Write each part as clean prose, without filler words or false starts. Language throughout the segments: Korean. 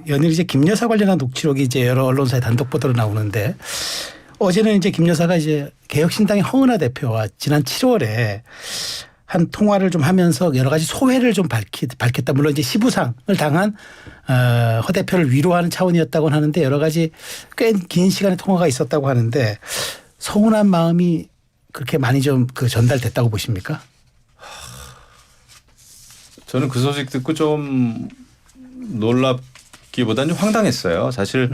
연일 이제 김 여사 관련한 녹취록이 이제 여러 언론사의 단독 보도로 나오는데 어제는 이제 김 여사가 이제 개혁신당의 허은하 대표와 지난 7월에 한 통화를 좀 하면서 여러 가지 소회를 좀 밝혔다. 물론 이제 시부상을 당한 허 대표를 위로하는 차원이었다고 하는데 여러 가지 꽤 긴 시간의 통화가 있었다고 하는데 서운한 마음이 그렇게 많이 좀 전달됐다고 보십니까? 저는 그 소식 듣고 좀 놀랍기보다는 좀 황당했어요. 사실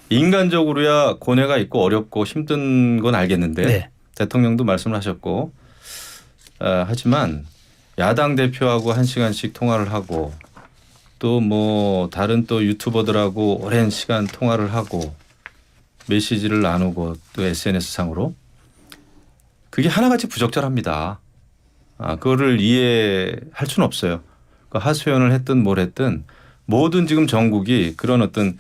인간적으로야 고뇌가 있고 어렵고 힘든 건 알겠는데 네. 대통령도 말씀을 하셨고 하지만 야당 대표하고 1시간씩 통화를 하고 또 뭐 다른 또 유튜버들하고 오랜 시간 통화를 하고 메시지를 나누고 또 SNS상으로 그게 하나같이 부적절합니다. 그거를 이해할 수는 없어요. 하소연을 했든 뭘 했든 모든 지금 전국이 그런 어떤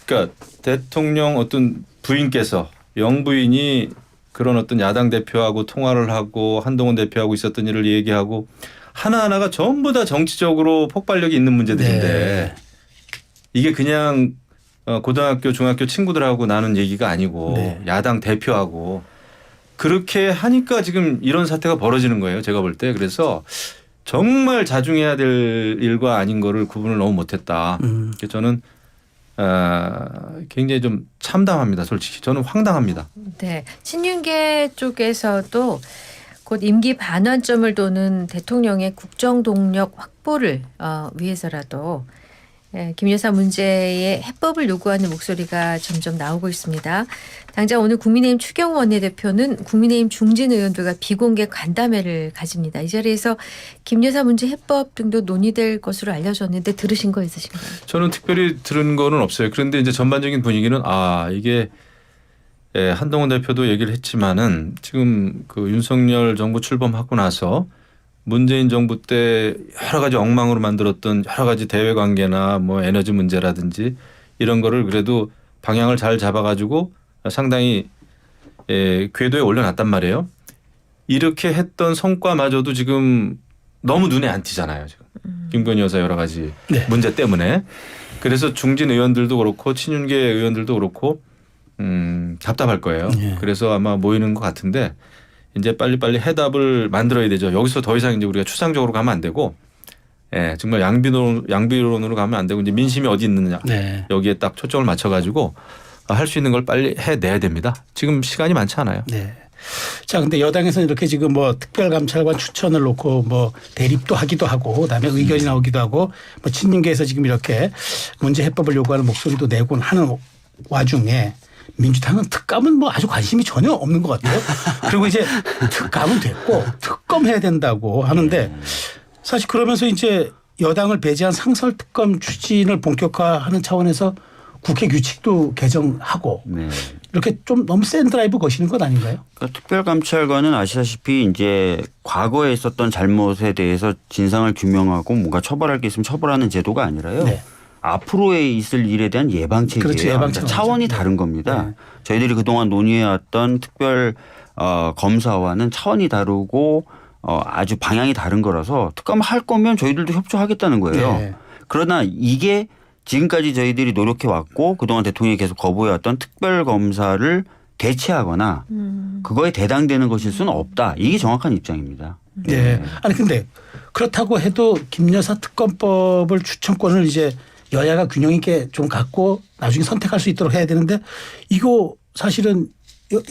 그러니까 대통령 어떤 부인께서 영부인이 그런 어떤 야당 대표하고 통화를 하고 한동훈 대표하고 있었던 일을 얘기하고 하나하나가 전부 다 정치적으로 폭발력이 있는 문제들인데 네. 이게 그냥 고등학교 중학교 친구들하고 나눈 얘기가 아니고 네. 야당 대표하고 그렇게 하니까 지금 이런 사태가 벌어지는 거예요. 제가 볼 때. 그래서 정말 자중해야 될 일과 아닌 거를 구분을 너무 못했다. 그래서 저는 굉장히 좀 참담합니다. 솔직히 저는 황당합니다. 네, 친윤계 쪽에서도 곧 임기 반환점을 도는 대통령의 국정 동력 확보를 위해서라도 김 여사 문제의 해법을 요구하는 목소리가 점점 나오고 있습니다. 당장 오늘 국민의힘 추경호 원내대표는 국민의힘 중진 의원들과 비공개 간담회를 가집니다. 이 자리에서 김 여사 문제 해법 등도 논의될 것으로 알려졌는데 들으신 거 있으신가요? 저는 특별히 들은 거는 없어요. 그런데 이제 전반적인 분위기는 이게 한동훈 대표도 얘기를 했지만은 지금 그 윤석열 정부 출범하고 나서 문재인 정부 때 여러 가지 엉망으로 만들었던 여러 가지 대외 관계나 뭐 에너지 문제라든지 이런 거를 그래도 방향을 잘 잡아가지고 상당히 궤도에 올려놨단 말이에요. 이렇게 했던 성과마저도 지금 너무 눈에 안 띄잖아요. 지금 김건희 여사 여러 가지 네. 문제 때문에. 그래서 중진 의원들도 그렇고 친윤계 의원들도 그렇고 답답할 거예요. 네. 그래서 아마 모이는 것 같은데 이제 빨리빨리 해답을 만들어야 되죠. 여기서 더 이상 이제 우리가 추상적으로 가면 안 되고, 정말 양비론으로 가면 안 되고 이제 민심이 어디 있느냐 네. 여기에 딱 초점을 맞춰가지고 할 수 있는 걸 빨리 해내야 됩니다. 지금 시간이 많지 않아요. 네. 자, 근데 여당에서는 이렇게 지금 뭐 특별감찰관 추천을 놓고 뭐 대립도 하기도 하고 그다음에 의견이 나오기도 하고 뭐 친윤계에서 지금 이렇게 문제 해법을 요구하는 목소리도 내곤 하는 와중에. 민주당은 특감은 뭐 아주 관심이 전혀 없는 것 같아요. 그리고 이제 특감은 됐고 특검해야 된다고 하는데 사실 그러면서 이제 여당을 배제한 상설특검 추진을 본격화하는 차원에서 국회 규칙도 개정하고 네. 이렇게 좀 너무 센 드라이브 거시는 것 아닌가요? 그러니까 특별감찰관은 아시다시피 이제 과거에 있었던 잘못에 대해서 진상을 규명하고 뭔가 처벌할 게 있으면 처벌하는 제도가 아니라요. 네. 앞으로에 있을 일에 대한 예방책이에요. 그렇죠. 예방책 차원이 다른 겁니다. 네. 저희들이 그동안 논의해왔던 특별 검사와는 차원이 다르고 아주 방향이 다른 거라서 특검을 할 거면 저희들도 협조하겠다는 거예요. 네. 그러나 이게 지금까지 저희들이 노력해왔고 그동안 대통령이 계속 거부해왔던 특별 검사를 대체하거나 그거에 대당되는 것일 수는 없다. 이게 정확한 입장입니다. 네. 아니 근데 그렇다고 해도 김 여사 특검법을 추천권을 이제 여야가 균형 있게 좀 갖고 나중에 선택할 수 있도록 해야 되는데 이거 사실은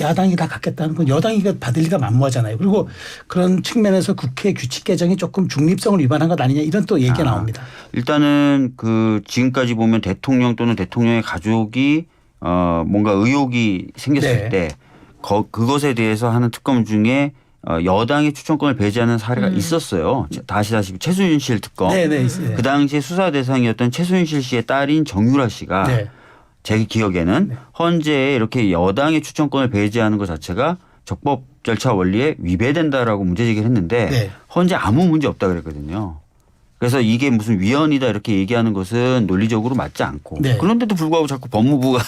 야당이 다 갖겠다는 건 여당이 받을 리가 만무하잖아요. 그리고 그런 측면에서 국회 규칙 개정이 조금 중립성을 위반한 것 아니냐 이런 또 얘기가 나옵니다. 일단은 그 지금까지 보면 대통령 또는 대통령의 가족이 뭔가 의혹이 생겼을 네. 때 그것에 대해서 하는 특검 중에 여당의 추천권을 배제하는 사례가 있었어요. 다 아시다시피 최순실 특검. 네네. 그 당시에 수사 대상이었던 최순실 씨의 딸인 정유라 씨가 네. 제 기억에는 네. 헌재에 이렇게 여당의 추천권을 배제하는 것 자체가 적법 절차 원리에 위배된다라고 문제제기를 했는데 네. 헌재 아무 문제 없다 그랬거든요. 그래서 이게 무슨 위헌이다 이렇게 얘기하는 것은 논리적으로 맞지 않고 네. 그런데도 불구하고 자꾸 법무부가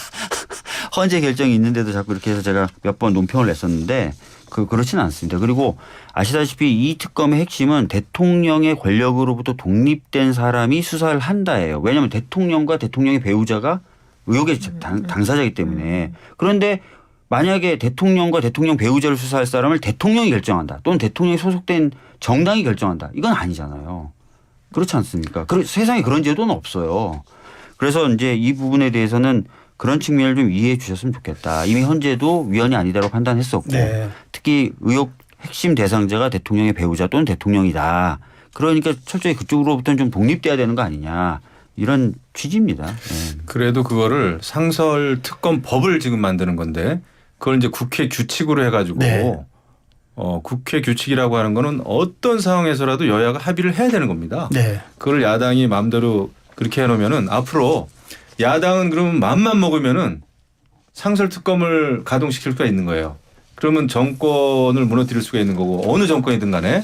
헌재 결정이 있는데도 자꾸 이렇게 해서 제가 몇 번 논평을 냈었는데 그렇지는 않습니다. 그리고 아시다시피 이 특검의 핵심은 대통령의 권력으로부터 독립된 사람이 수사를 한다예요. 왜냐하면 대통령과 대통령의 배우자가 의혹의 당사자이기 때문에. 그런데 만약에 대통령과 대통령 배우자를 수사할 사람을 대통령이 결정한다. 또는 대통령이 소속된 정당이 결정한다. 이건 아니잖아요. 그렇지 않습니까? 세상에 그런 제도는 없어요. 그래서 이제 이 부분에 대해서는 그런 측면을 좀 이해해 주셨으면 좋겠다. 이미 헌재도 위헌이 아니다라고 판단했었고 네. 특히 의혹 핵심 대상자가 대통령의 배우자 또는 대통령이다. 그러니까 철저히 그쪽으로부터는 좀 독립돼야 되는 거 아니냐. 이런 취지입니다. 네. 그래도 그거를 상설 특검법을 지금 만드는 건데 그걸 이제 국회 규칙으로 해가지고 네. 국회 규칙이라고 하는 거는 어떤 상황에서라도 여야가 합의를 해야 되는 겁니다. 네. 그걸 야당이 마음대로 그렇게 해놓으면은 앞으로 야당은 그러면 맘만 먹으면은 상설 특검을 가동시킬 수가 있는 거예요. 그러면 정권을 무너뜨릴 수가 있는 거고 어느 정권이든 간에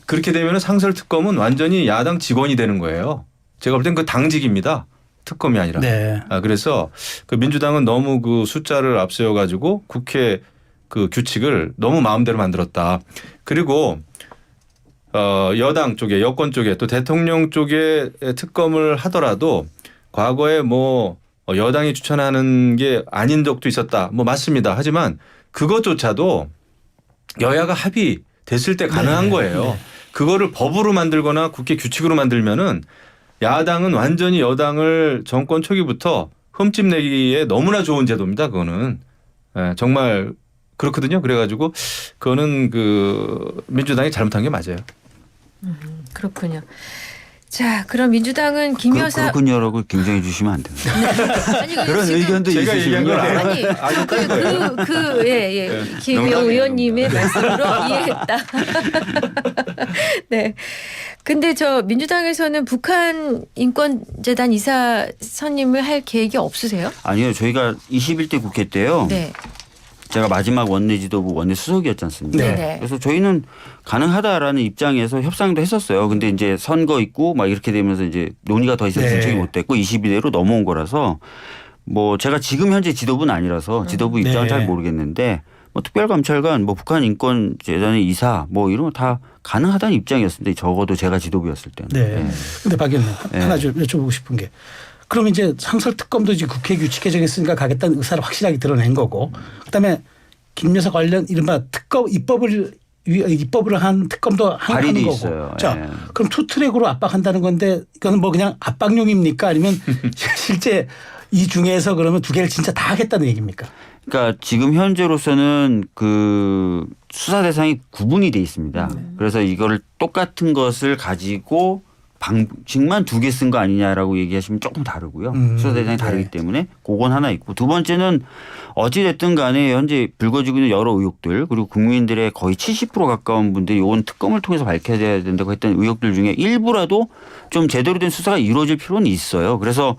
그렇게 되면은 상설 특검은 완전히 야당 직원이 되는 거예요. 제가 볼 땐 그 당직입니다. 특검이 아니라. 네. 그래서 그 민주당은 너무 그 숫자를 앞세워 가지고 국회 그 규칙을 너무 마음대로 만들었다. 그리고 여당 쪽에 여권 쪽에 또 대통령 쪽에 특검을 하더라도 과거에 뭐 여당이 추천하는 게 아닌 적도 있었다. 뭐 맞습니다. 하지만 그것조차도 여야가 합의됐을 때 가능한 네. 거예요. 네. 그거를 법으로 만들거나 국회 규칙으로 만들면은 야당은 완전히 여당을 정권 초기부터 흠집내기에 너무나 좋은 제도입니다. 그거는 정말 그렇거든요. 그래가지고 그거는 그 민주당이 잘못한 게 맞아요. 그렇군요. 자, 그럼 민주당은 김 여사 그렇군요라고 경정해 주시면 안 됩니다. 아니, 그런 지금 의견도 제가 얘기한 걸 있으시고요. 아니 김영 농담이에요, 의원님의 농담. 말씀으로 이해했다. 네. 근데 저 민주당에서는 북한 인권재단 이사 선임을 할 계획이 없으세요? 아니요. 저희가 21대 국회 때요. 네. 제가 마지막 원내 지도부 원내 수석이었지 않습니까? 네. 그래서 저희는 가능하다라는 입장에서 협상도 했었어요. 근데 이제 선거 있고 막 이렇게 되면서 이제 논의가 더 이상 네. 진척이 못 됐고 22대로 넘어온 거라서 뭐 제가 지금 현재 지도부는 아니라서 지도부 입장은 네. 잘 모르겠는데 뭐 특별감찰관 뭐 북한 인권재단의 이사 뭐 이런 거 다 가능하다는 입장이었습니다. 적어도 제가 지도부였을 때는. 네. 근데 박 의원님 네. 하나 좀 여쭤보고 싶은 게 그럼 이제 상설 특검도 이제 국회 규칙에 정했으니까 가겠다는 의사를 확실하게 드러낸 거고 그다음에 김 여사 관련 이른바 특검 입법을 한 특검도 하는 발의도 거고. 있어요. 자, 예. 그럼 투트랙으로 압박한다는 건데 이거는 뭐 그냥 압박용입니까 아니면 실제 이 중에서 그러면 두 개를 진짜 다 하겠다는 얘기입니까? 그러니까 지금 현재로서는 그 수사 대상이 구분이 돼 있습니다. 그래서 이거를 똑같은 것을 가지고 방식만 두 개 쓴 거 아니냐라고 얘기하시면 조금 다르고요. 수사 대상이 다르기 네. 때문에 그건 하나 있고 두 번째는 어찌됐든 간에 현재 불거지고 있는 여러 의혹들 그리고 국민들의 거의 70% 가까운 분들이 이건 특검을 통해서 밝혀야 된다고 했던 의혹들 중에 일부라도 좀 제대로 된 수사가 이루어질 필요는 있어요. 그래서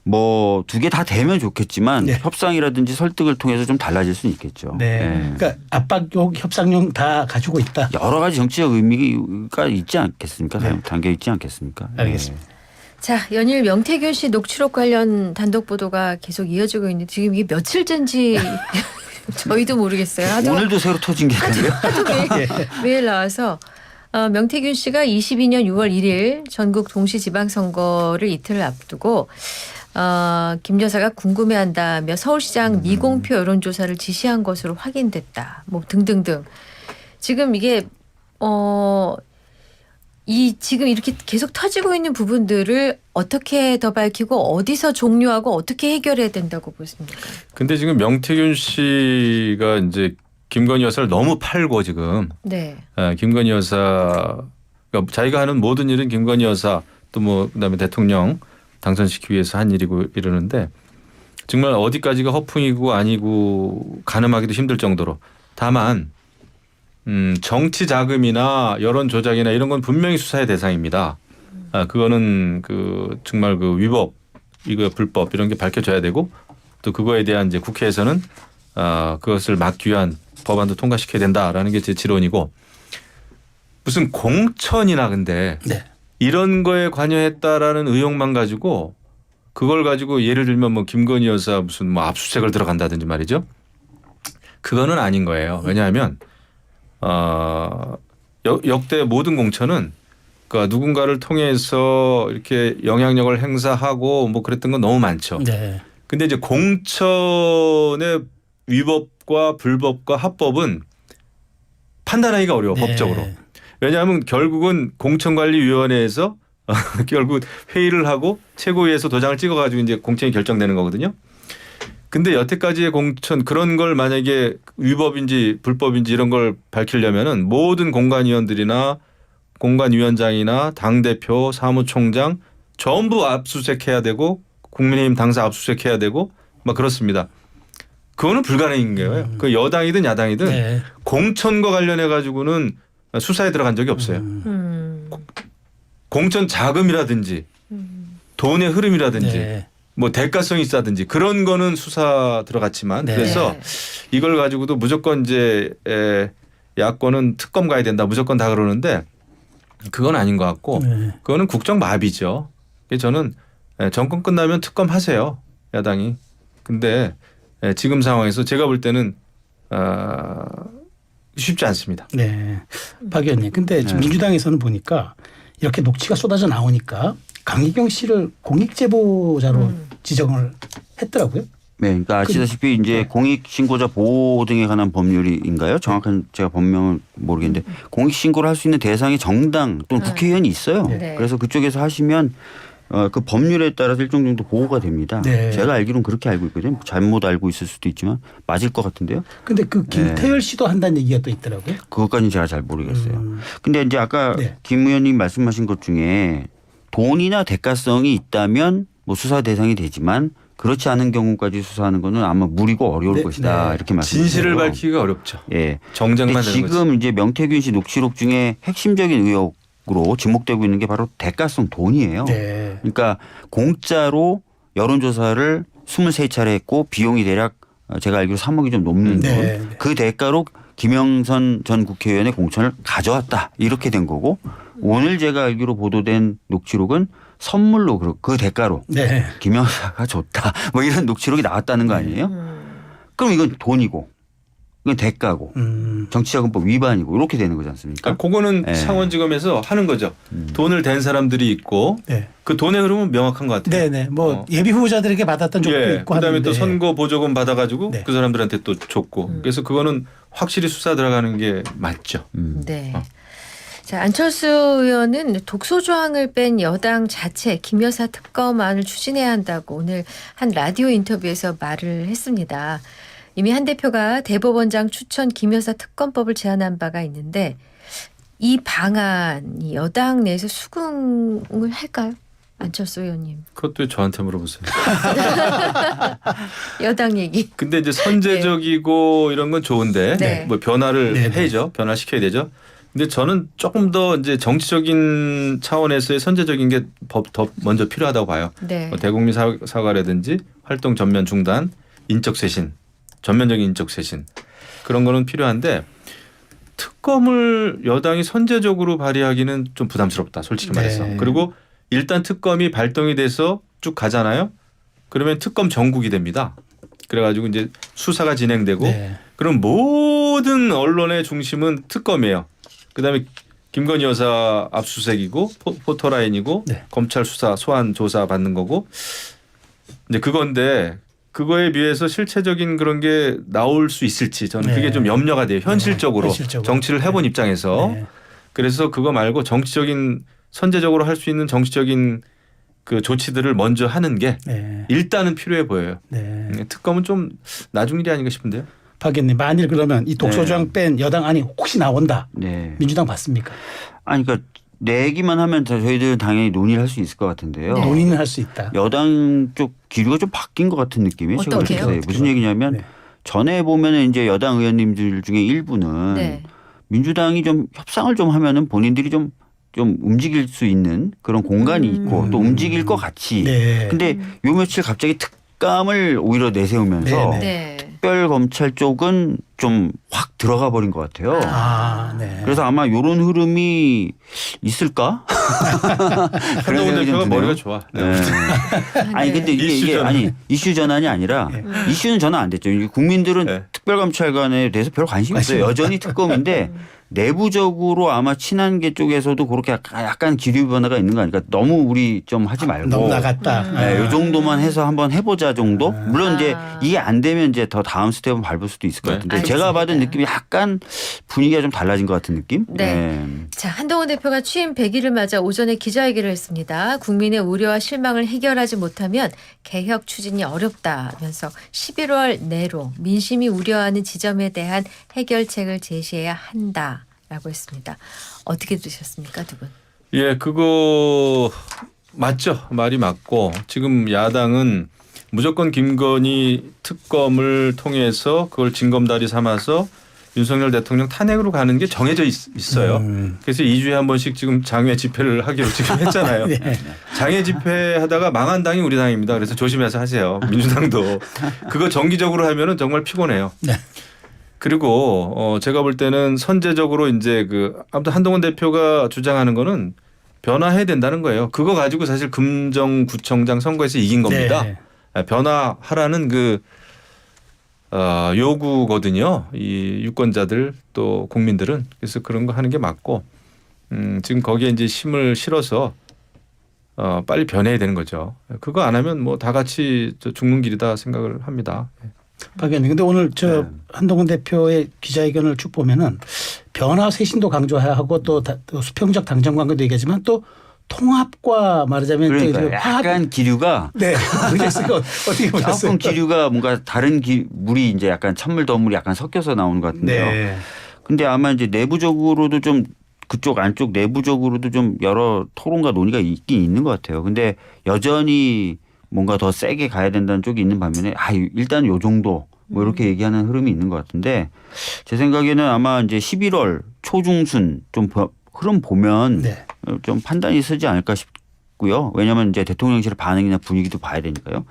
뭐 두 개 다 되면 좋겠지만 네. 협상이라든지 설득을 통해서 좀 달라질 수는 있겠죠. 네. 그러니까 압박용, 협상용 다 가지고 있다. 여러 가지 정치적 의미가 있지 않겠습니까? 네. 담겨 있지 않겠습니까? 알겠습니다. 자, 연일 명태균 씨 녹취록 관련 단독 보도가 계속 이어지고 있는데 지금 이게 며칠째인지 저희도 모르겠어요. 네. 오늘도 새로 터진 게 있는데요. 매일 나와서 명태균 씨가 22년 6월 1일 전국 동시지방선거를 이틀 앞두고 김 여사가 궁금해한다며 서울시장 미공표 여론조사를 지시한 것으로 확인됐다. 뭐 등등등. 지금 이게 지금 이렇게 계속 터지고 있는 부분들을 어떻게 더 밝히고 어디서 종료하고 어떻게 해결해야 된다고 보십니까? 근데 지금 명태균 씨가 이제 김건희 여사를 너무 팔고 지금 네. 김건희 여사 그러니까 자기가 하는 모든 일은 김건희 여사 또 뭐 그다음에 대통령 당선시키기 위해서 한 일이고 이러는데 정말 어디까지가 허풍이고 아니고 가늠하기도 힘들 정도로 다만 정치 자금이나 여론 조작이나 이런 건 분명히 수사의 대상입니다. 그거는 그 정말 그 위법 이거 불법 이런 게 밝혀져야 되고 또 그거에 대한 이제 국회에서는 그것을 막기 위한 법안도 통과시켜야 된다라는 게 제 지론이고 무슨 공천이나 근데 네. 이런 거에 관여했다라는 의혹만 가지고 그걸 가지고 예를 들면 뭐 김건희 여사 무슨 뭐 압수수색을 들어간다든지 말이죠. 그거는 아닌 거예요. 왜냐하면 역대 모든 공천은 그러니까 누군가를 통해서 이렇게 영향력을 행사하고 뭐 그랬던 건 너무 많죠. 네. 근데 이제 공천의 위법과 불법과 합법은 판단하기가 어려워 네. 법적으로. 왜냐하면 결국은 공천관리위원회에서 결국 회의를 하고 최고위에서 도장을 찍어가지고 이제 공천이 결정되는 거거든요. 근데 여태까지의 공천 그런 걸 만약에 위법인지 불법인지 이런 걸 밝히려면은 모든 공관위원들이나 공관위원장이나 당대표, 사무총장 전부 압수수색해야 되고 국민의힘 당사 압수수색해야 되고 막 그렇습니다. 그거는 불가능인 거예요. 그 여당이든 야당이든 네. 공천과 관련해 가지고는 수사에 들어간 적이 없어요. 공천 자금이라든지 돈의 흐름이라든지 네. 뭐 대가성이 있다든지 그런 거는 수사 들어갔지만 네. 그래서 이걸 가지고도 무조건 이제 야권은 특검 가야 된다 무조건 다 그러는데 그건 아닌 것 같고 네. 그거는 국정 마비죠. 그래서 저는 정권 끝나면 특검 하세요 야당이. 근데 지금 상황에서 제가 볼 때는 쉽지 않습니다. 네. 박 의원님. 근데 지금 민주당에서는 보니까 이렇게 녹취가 쏟아져 나오니까 강희경 씨를 공익제보자로 지정을 했더라고요. 네, 그러니까 아시다시피 이제 공익신고자 보호 등에 관한 법률인가요? 정확한 제가 법명은 모르겠는데 공익신고를 할 수 있는 대상이 정당 또는 국회의원이 있어요. 네. 그래서 그쪽에서 하시면 그 법률에 따라서 일정 정도 보호가 됩니다. 네. 제가 알기로는 그렇게 알고 있거든요. 잘못 알고 있을 수도 있지만 맞을 것 같은데요. 근데 그 김태열 씨도 한다는 얘기가 또 있더라고요. 그것까지는 제가 잘 모르겠어요. 근데 이제 아까 네. 김 의원님 말씀하신 것 중에 돈이나 대가성이 있다면 뭐 수사 대상이 되지만 그렇지 않은 경우까지 수사하는 거는 아마 무리고 어려울 네, 것이다 네. 이렇게 말씀하셨어요. 진실을 밝히기가 어렵죠. 예. 정쟁만 근데 되는 거지. 지금 이제 명태균 씨 녹취록 중에 핵심적인 의혹으로 지목되고 있는 게 바로 대가성 돈이에요. 네. 그러니까 공짜로 여론조사를 23차례 했고 비용이 대략 제가 알기로 3억이 좀 넘는 네. 돈. 그 대가로 김영선 전 국회의원의 공천을 가져왔다. 이렇게 된 거고 오늘 제가 알기로 보도된 녹취록은 선물로 그 대가로 네. 김 여사가 줬다. 뭐 이런 녹취록이 나왔다는 거 아니에요? 그럼 이건 돈이고 이건 대가고 정치자금법 위반이고 이렇게 되는 거지 않습니까? 그러니까 그거는 네. 상원지검에서 하는 거죠. 돈을 댄 사람들이 있고 네. 그 돈의 흐름은 명확한 것 같아요. 네네. 뭐 예비 후보자들에게 받았던 적도 있고 그다음에 하는데. 또 선거 보조금 받아가지고 네. 그 사람들한테 또 줬고 그래서 그거는 확실히 수사 들어가는 게 맞죠. 네. 자, 안철수 의원은 독소 조항을 뺀 여당 자체 김 여사 특검안을 추진해야 한다고 오늘 한 라디오 인터뷰에서 말을 했습니다. 이미 한 대표가 대법원장 추천 김 여사 특검법을 제안한 바가 있는데 이 방안이 여당 내에서 수긍을 할까요? 안철수 의원님. 그것도 저한테 물어보세요. 여당 얘기. 근데 이제 선제적이고 이런 건 좋은데 네. 뭐 변화를 네, 네. 해야죠. 변화시켜야 되죠. 근데 저는 조금 더 이제 정치적인 차원에서의 선제적인 게 더 먼저 필요하다고 봐요. 네. 뭐 대국민 사과라든지 활동 전면 중단, 인적 쇄신, 전면적인 인적 쇄신 그런 거는 필요한데 특검을 여당이 선제적으로 발의하기는 좀 부담스럽다. 솔직히 말해서. 네. 그리고 일단 특검이 발동이 돼서 쭉 가잖아요. 그러면 특검 전국이 됩니다. 그래가지고 이제 수사가 진행되고 네. 그럼 모든 언론의 중심은 특검이에요. 그다음에 김건희 여사 압수수색이고 포토라인이고 네. 검찰 수사 소환 조사 받는 거고 이제 그건데 그거에 비해서 실체적인 그런 게 나올 수 있을지 저는 네. 그게 좀 염려가 돼요. 현실적으로, 현실적으로. 정치를 해본 네. 입장에서 네. 그래서 그거 말고 정치적인 선제적으로 할 수 있는 정치적인 그 조치들을 먼저 하는 게 네. 일단은 필요해 보여요. 네. 특검은 좀 나중 일이 아닌가 싶은데요. 박 의원님 만일 그러면 이 독소조항 뺀 여당 안이 혹시 나온다. 네. 민주당 받습니까? 아니 그러니까 내기만 하면 저희들은 당연히 논의를 할 수 있을 것 같은데요. 네. 논의는 할 수 있다. 여당 쪽 기류가 좀 바뀐 것 같은 느낌이에요. 제가 어떻게요? 그렇게 무슨 얘기냐면 네. 전에 보면은 이제 여당 의원님들 중에 일부는 네. 민주당이 좀 협상을 좀 하면은 본인들이 좀 움직일 수 있는 그런 공간이 있고 또 움직일 것 같이. 네. 근데 요 며칠 갑자기 특감을 오히려 내세우면서 네, 네. 특별검찰 쪽은 좀 확 들어가 버린 것 같아요. 아, 네. 그래서 아마 이런 흐름이 있을까? 그런 한동훈 생각이 좀 대표가 드네요. 머리가 좋아. 네. 아니 근데 이게 이슈 전환. 아니 이슈 전환이 아니라 이슈는 전환 안 됐죠. 이게 국민들은 네. 특별감찰관에 대해서 별 관심이 없어요. 여전히 특검인데 내부적으로 아마 친한계 쪽에서도 그렇게 약간 기류 변화가 있는 거 아닐까. 너무 우리 좀 하지 말고. 너무 나갔다. 네, 이 정도만 해서 한번 해보자 정도. 물론 이제 이게 안 되면 이제 더 다음 스텝은 밟을 수도 있을 것 같은데 알겠습니다. 제가 받은 느낌이 약간 분위기가 좀 달라진 것 같은 느낌. 네. 자, 한동훈 대표가 취임 100일을 맞아 오전에 기자회견을 했습니다. 국민의 우려와 실망을 해결하지 못하면 개혁 추진이 어렵다면서 11월 내로 민심이 우려하는 지점에 대한 해결책을 제시해야 한다라고 했습니다. 어떻게 들으셨습니까, 두 분? 예, 그거 맞죠. 말이 맞고 지금 야당은 무조건 김건희 특검을 통해서 그걸 징검다리 삼아서 윤석열 대통령 탄핵으로 가는 게 정해져 있어요. 그래서 2주에 한 번씩 지금 장외 집회를 하기로 지금 했잖아요. 네. 장외 집회 하다가 망한 당이 우리 당입니다. 그래서 조심해서 하세요. 민주당도. 그거 정기적으로 하면은 정말 피곤해요. 네. 그리고 제가 볼 때는 선제적으로 이제 아무튼 한동훈 대표가 주장하는 거는 변화해야 된다는 거예요. 그거 가지고 사실 금정구청장 선거에서 이긴 겁니다. 네. 변화하라는 요구거든요. 이 유권자들 또 국민들은. 그래서 그런 거 하는 게 맞고 지금 거기에 이제 힘을 실어서 빨리 변해야 되는 거죠. 그거 안 하면 뭐 다 같이 죽는 길이다 생각을 합니다. 박 의원님, 근데 오늘 한동훈 대표의 기자회견을 쭉 보면은 변화 쇄신도 강조하고 또 수평적 당정 관계도 얘기하지만 또 통합과 말하자면 그러니까 약간 기류가 네. 어떻게 보셨어요? 조금 기류가 뭔가 다른 물이 이제 약간 찬물 더물이 약간 섞여서 나오는 것 같은데요. 네. 근데 아마 이제 내부적으로도 좀 그쪽 안쪽 내부적으로도 좀 여러 토론과 논의가 있긴 있는 것 같아요. 근데 여전히 뭔가 더 세게 가야 된다는 쪽이 있는 반면에 일단 요 정도 뭐 이렇게 얘기하는 흐름이 있는 것 같은데 제 생각에는 아마 이제 11월 초중순 좀 흐름 보면 네. 좀 판단이 서지 않을까 싶고요. 왜냐하면 이제 대통령실 반응이나 분위기도 봐야 되니까요.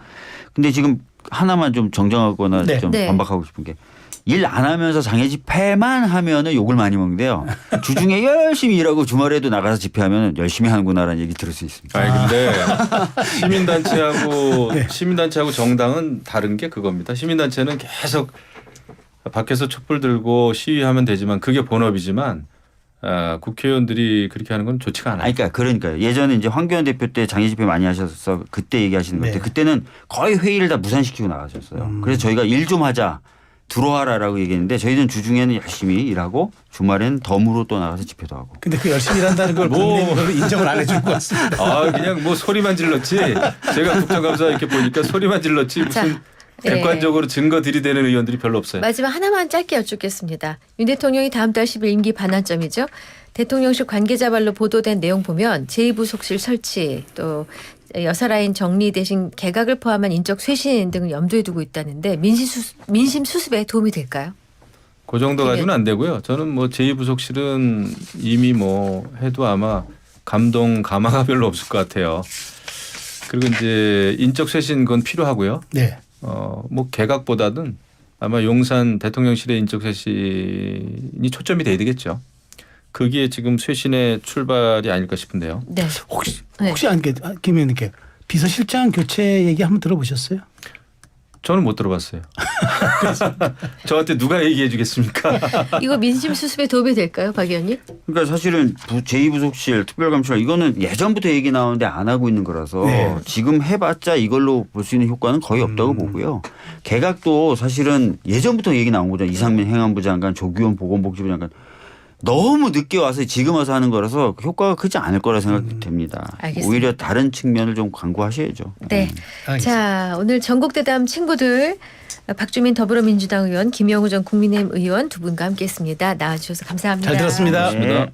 근데 지금 하나만 좀 정정하거나 네. 좀 네. 반박하고 싶은 게 일 안 하면서 장애 집회만 하면은 욕을 많이 먹는데요. 주중에 열심히 일하고 주말에도 나가서 집회하면 열심히 하는구나라는 얘기 들을 수 있습니다. 근데 시민단체하고 정당은 다른 게 그겁니다. 시민단체는 계속 밖에서 촛불 들고 시위하면 되지만 그게 본업이지만 국회의원들이 그렇게 하는 건 좋지가 않아요. 그러니까요. 예전에 이제 황교안 대표 때 장애 집회 많이 하셔서 그때 얘기하시는 것 같아요. 그때는 거의 회의를 다 무산시키고 나가셨어요. 그래서 저희가 일 좀 하자. 들어와라라고 얘기했는데 저희는 주중에는 열심히 일하고 주말에는 덤으로 또 나가서 집회도 하고. 근데 그 열심히 일한다는 걸 국민들이 인정을 안 해줄 것 같습니다. 그냥 뭐 소리만 질렀지. 제가 국정감사 이렇게 보니까 소리만 질렀지 무슨 객관적으로 증거 들이대는 의원들이 별로 없어요. 마지막 하나만 짧게 여쭙겠습니다. 윤 대통령이 다음 달 10일 임기 반환점이죠. 대통령실 관계자 발로 보도된 내용 보면 제2부속실 설치 또 여사라인 정리 대신 개각을 포함한 인적 쇄신 등을 염두에 두고 있다는데 민심 수습에 도움이 될까요? 그 정도 가지고는 안 되고요. 저는 뭐 제2부속실은 이미 뭐 해도 아마 감화가 별로 없을 것 같아요. 그리고 이제 인적 쇄신 그건 필요하고요. 네. 뭐 개각보다는 아마 용산 대통령실의 인적 쇄신이 초점이 돼야 되겠죠. 그게 지금 쇄신의 출발이 아닐까 싶은데요. 네. 혹시 김 의원님께 비서실장 교체 얘기 한번 들어보셨어요? 저는 못 들어봤어요. 저한테 누가 얘기해 주겠습니까? 이거 민심 수습에 도움이 될까요, 박 의원님? 그러니까 사실은 제2부속실 특별감찰 이거는 예전부터 얘기 나오는데 안 하고 있는 거라서 지금 해봤자 이걸로 볼 수 있는 효과는 거의 없다고 보고요. 개각도 사실은 예전부터 얘기 나온 거죠. 이상민 행안부 장관, 조규원 보건복지부 장관. 너무 늦게 와서 지금 와서 하는 거라서 효과가 크지 않을 거라 생각됩니다. 알겠습니다. 오히려 다른 측면을 좀 강구하셔야죠. 네. 자, 오늘 전국대담 친구들 박주민 더불어민주당 의원, 김영우 전 국민의힘 의원 두 분과 함께했습니다. 나와주셔서 감사합니다. 잘 들었습니다. 고맙습니다.